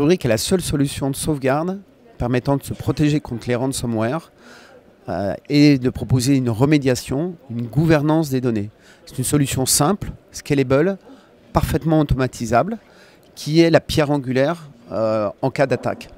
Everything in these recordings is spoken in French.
Rubrik est la seule solution de sauvegarde permettant de se protéger contre les ransomware et de proposer une remédiation, une gouvernance des données. C'est une solution simple, scalable, parfaitement automatisable, qui est la pierre angulaire en cas d'attaque.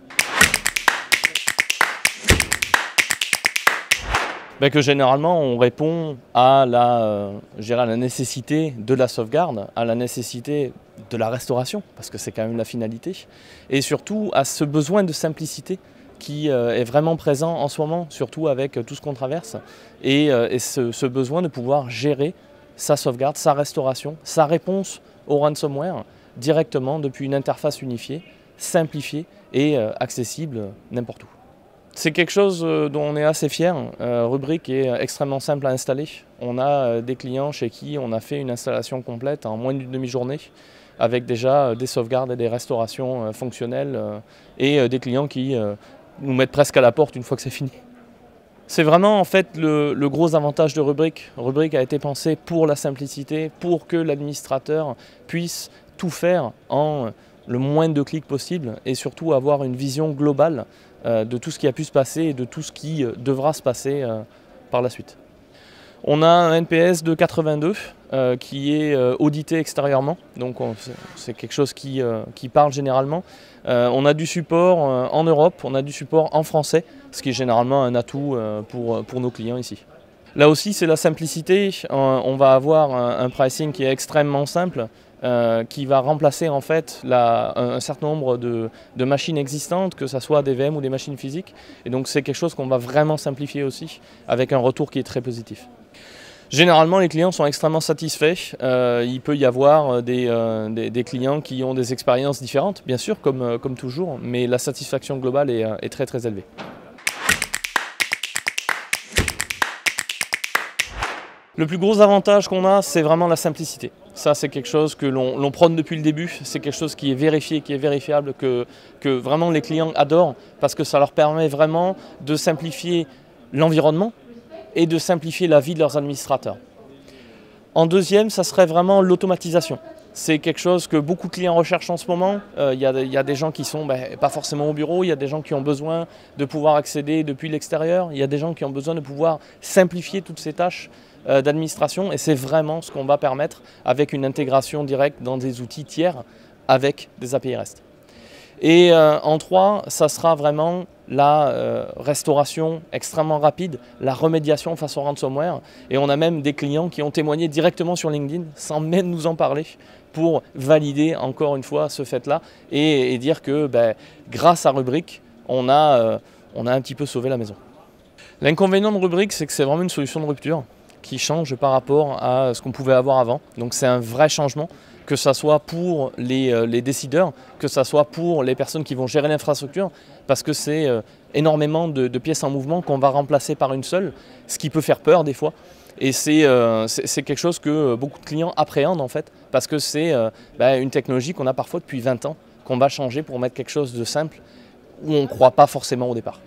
Que généralement on répond à la nécessité de la sauvegarde, à la nécessité de la restauration, parce que c'est quand même la finalité, et surtout à ce besoin de simplicité qui est vraiment présent en ce moment, surtout avec tout ce qu'on traverse, et ce besoin de pouvoir gérer sa sauvegarde, sa restauration, sa réponse au ransomware directement depuis une interface unifiée, simplifiée et accessible n'importe où. C'est quelque chose dont on est assez fier. Rubrik est extrêmement simple à installer. On a des clients chez qui on a fait une installation complète en moins d'une demi-journée, avec déjà des sauvegardes et des restaurations fonctionnelles, et des clients qui nous mettent presque à la porte une fois que c'est fini. C'est vraiment en fait le gros avantage de Rubrik. Rubrik a été pensé pour la simplicité, pour que l'administrateur puisse tout faire en le moins de clics possible et surtout avoir une vision globale de tout ce qui a pu se passer et de tout ce qui devra se passer par la suite. On a un NPS de 82 qui est audité extérieurement, donc c'est quelque chose qui parle généralement. On a du support en Europe, on a du support en français, ce qui est généralement un atout pour nos clients ici. Là aussi, c'est la simplicité. On va avoir un pricing qui est extrêmement simple, qui va remplacer en fait un certain nombre de machines existantes, que ce soit des VM ou des machines physiques. Et donc c'est quelque chose qu'on va vraiment simplifier aussi, avec un retour qui est très positif. Généralement, les clients sont extrêmement satisfaits. Il peut y avoir des clients qui ont des expériences différentes, bien sûr, comme toujours, mais la satisfaction globale est très très élevée. Le plus gros avantage qu'on a, c'est vraiment la simplicité. Ça, c'est quelque chose que l'on prône depuis le début. C'est quelque chose qui est vérifié, qui est vérifiable, que vraiment les clients adorent, parce que ça leur permet vraiment de simplifier l'environnement et de simplifier la vie de leurs administrateurs. En deuxième, ça serait vraiment l'automatisation. C'est quelque chose que beaucoup de clients recherchent en ce moment. Il y a des gens qui sont pas forcément au bureau, il y a des gens qui ont besoin de pouvoir accéder depuis l'extérieur, il y a des gens qui ont besoin de pouvoir simplifier toutes ces tâches d'administration, et c'est vraiment ce qu'on va permettre avec une intégration directe dans des outils tiers avec des API REST. Et en 3, ça sera vraiment la restauration extrêmement rapide, la remédiation face au ransomware. Et on a même des clients qui ont témoigné directement sur LinkedIn, sans même nous en parler, pour valider encore une fois ce fait-là et dire que grâce à Rubrik, on a un petit peu sauvé la maison. L'inconvénient de Rubrik, c'est que c'est vraiment une solution de rupture qui change par rapport à ce qu'on pouvait avoir avant. Donc c'est un vrai changement, que ce soit pour les décideurs, que ce soit pour les personnes qui vont gérer l'infrastructure, parce que c'est énormément de pièces en mouvement qu'on va remplacer par une seule, ce qui peut faire peur des fois. Et c'est quelque chose que beaucoup de clients appréhendent en fait, parce que c'est une technologie qu'on a parfois depuis 20 ans, qu'on va changer pour mettre quelque chose de simple, où on ne croit pas forcément au départ.